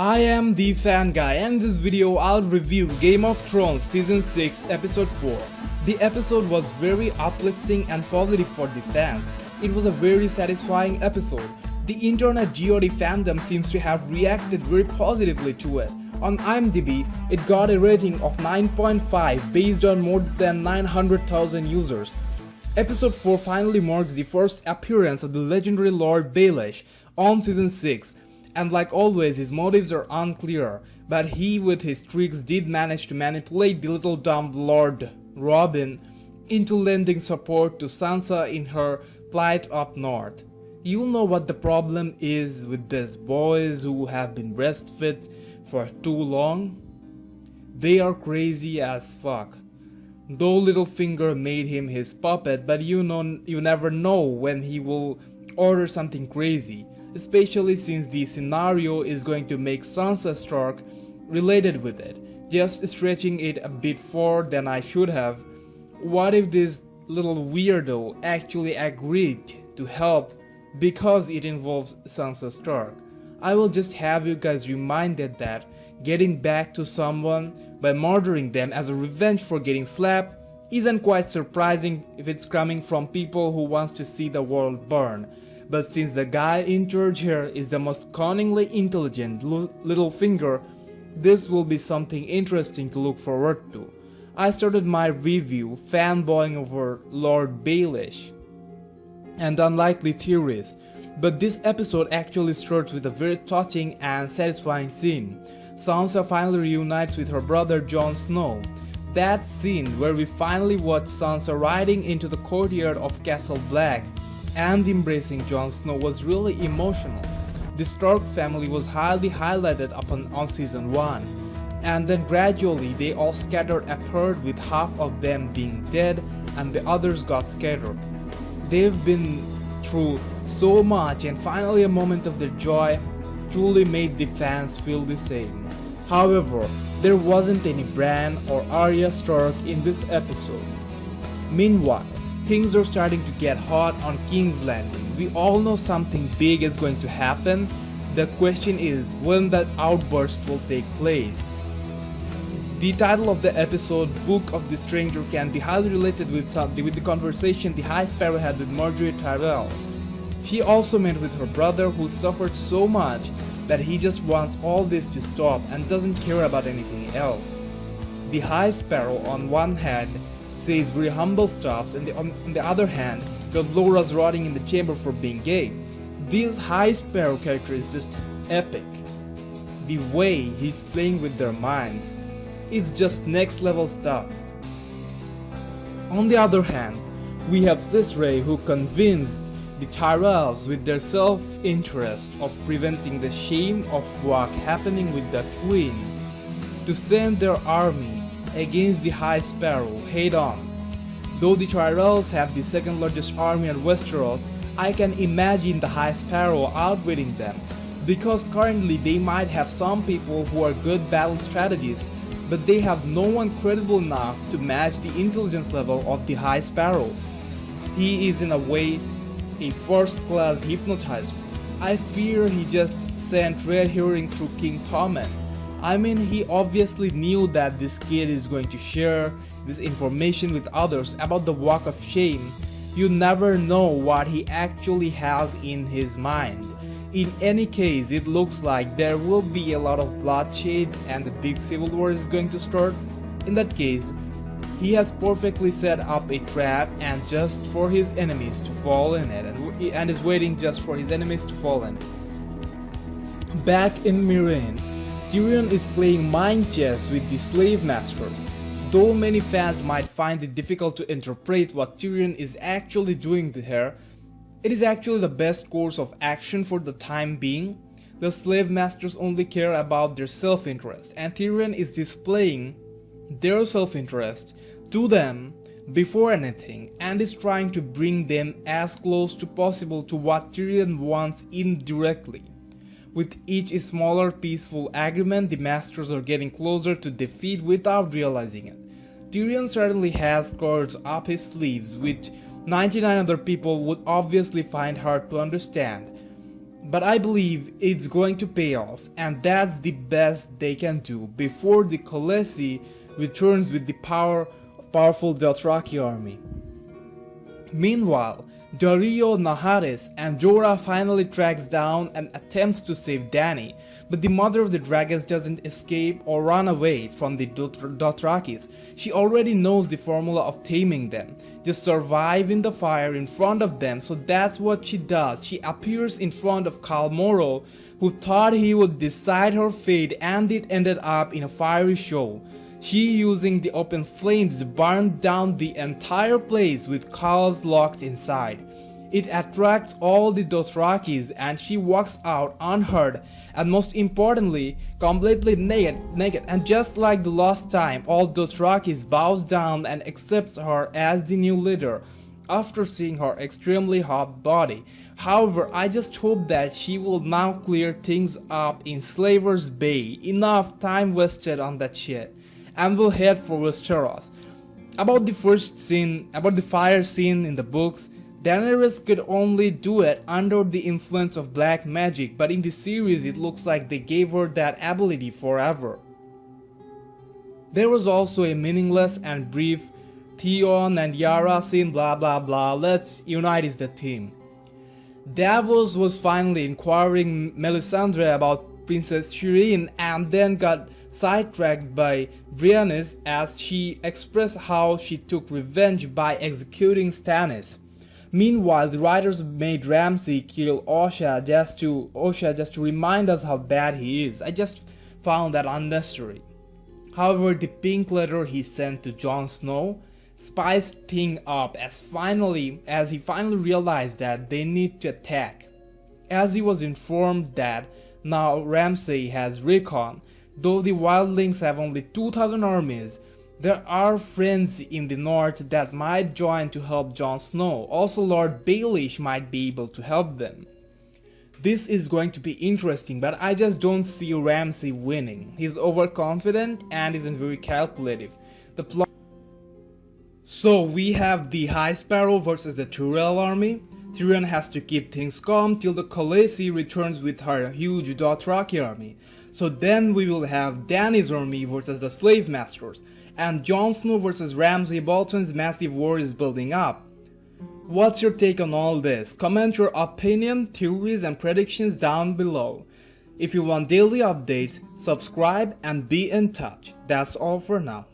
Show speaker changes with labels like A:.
A: I am the Fan Guy, and in this video I'll review Game of Thrones Season 6 Episode 4. The episode was very uplifting and positive for the fans. It was a very satisfying episode. The internet GOD fandom seems to have reacted very positively to it. On IMDb, it got a rating of 9.5 based on more than 900,000 users. Episode 4 finally marks the first appearance of the legendary Lord Baelish on Season 6. And like always, his motives are unclear, but he with his tricks did manage to manipulate the little dumb Lord Robin into lending support to Sansa in her plight up north. You'll know what the problem is with these boys who have been breastfed for too long. They are crazy as fuck. Though Littlefinger made him his puppet, but you never know when he will order something crazy. Especially since the scenario is going to make Sansa Stark related with it, just stretching it a bit further than I should have. What if this little weirdo actually agreed to help because it involves Sansa Stark? I will just have you guys reminded that getting back to someone by murdering them as a revenge for getting slapped isn't quite surprising if it's coming from people who wants to see the world burn. But since the guy in charge here is the most cunningly intelligent Littlefinger, this will be something interesting to look forward to. I started my review fanboying over Lord Baelish and unlikely theories, but this episode actually starts with a very touching and satisfying scene. Sansa finally reunites with her brother Jon Snow. That scene where we finally watch Sansa riding into the courtyard of Castle Black and embracing Jon Snow was really emotional. The Stark family was highly highlighted on Season 1, and then gradually they all scattered apart with half of them being dead and the others got scattered. They've been through so much, and finally a moment of their joy truly made the fans feel the same. However, there wasn't any Bran or Arya Stark in this episode. Meanwhile, things are starting to get hot on King's Landing. We all know something big is going to happen. The question is when that outburst will take place. The title of the episode, Book of the Stranger, can be highly related with the conversation the High Sparrow had with Marjorie Tyrell. She also met with her brother who suffered so much that he just wants all this to stop and doesn't care about anything else. The High Sparrow on one hand says very humble stuff, and on the other hand got Laura's rotting in the chamber for being gay. This High Sparrow character is just epic. The way he's playing with their minds is just next level stuff. On the other hand, we have Caesarea who convinced the Tyrells with their self-interest of preventing the shame of what happening with the Queen to send their army against the High Sparrow head on. Though the Tyrells have the second largest army in Westeros, I can imagine the High Sparrow outwitting them, because currently they might have some people who are good battle strategists, but they have no one credible enough to match the intelligence level of the High Sparrow. He is in a way a first-class hypnotizer. I fear he just sent red herring through King Tommen. I mean, he obviously knew that this kid is going to share this information with others about the walk of shame. You never know what he actually has in his mind. In any case, it looks like there will be a lot of bloodsheds and the big civil war is going to start. In that case, he has perfectly set up a trap and just for his enemies to fall in it, and is waiting just for his enemies to fall in it. Back in Meereen, Tyrion is playing mind chess with the slave masters. Though many fans might find it difficult to interpret what Tyrion is actually doing here, it is actually the best course of action for the time being. The slave masters only care about their self-interest, and Tyrion is displaying their self-interest to them before anything and is trying to bring them as close to possible to what Tyrion wants indirectly. With each smaller peaceful agreement, the masters are getting closer to defeat without realizing it. Tyrion certainly has cards up his sleeves which 99 other people would obviously find hard to understand. But I believe it's going to pay off, and that's the best they can do before the Khaleesi returns with the powerful Dothraki army. Meanwhile, Daario Naharis and Jorah finally tracks down and attempts to save Dany, but the mother of the dragons doesn't escape or run away from the Dothrakis. She already knows the formula of taming them: just survive in the fire in front of them. So that's what she does. She appears in front of Khal Moro, who thought he would decide her fate, and it ended up in a fiery show. She, using the open flames, burned down the entire place with Khals locked inside. It attracts all the Dothrakis, and she walks out unhurt, and most importantly, completely naked. And just like the last time, all Dothrakis bows down and accepts her as the new leader after seeing her extremely hot body. However, I just hope that she will now clear things up in Slaver's Bay. Enough time wasted on that shit. And will head for Westeros. About the fire scene in the books, Daenerys could only do it under the influence of black magic, but in the series it looks like they gave her that ability forever. There was also a meaningless and brief Theon and Yara scene, blah blah blah, let's unite is the theme. Davos was finally inquiring Melisandre about Princess Shireen, and then got sidetracked by Brienne as she expressed how she took revenge by executing Stannis. Meanwhile, the writers made Ramsey kill Osha just to remind us how bad he is. I just found that unnecessary. However, the pink letter he sent to Jon Snow spiced things up as he finally realized that they need to attack. As he was informed that now Ramsay has recon, though the wildlings have only 2,000 armies, there are friends in the north that might join to help Jon Snow. Also, Lord Baelish might be able to help them. This is going to be interesting, but I just don't see Ramsay winning. He's overconfident and isn't very calculative. So we have the High Sparrow versus the Tyrell army. Tyrion has to keep things calm till the Khaleesi returns with her huge Dothraki army. So then we will have Dany's army versus the Slave Masters, and Jon Snow versus Ramsey Bolton's massive war is building up. What's your take on all this? Comment your opinion, theories and predictions down below. If you want daily updates, subscribe and be in touch. That's all for now.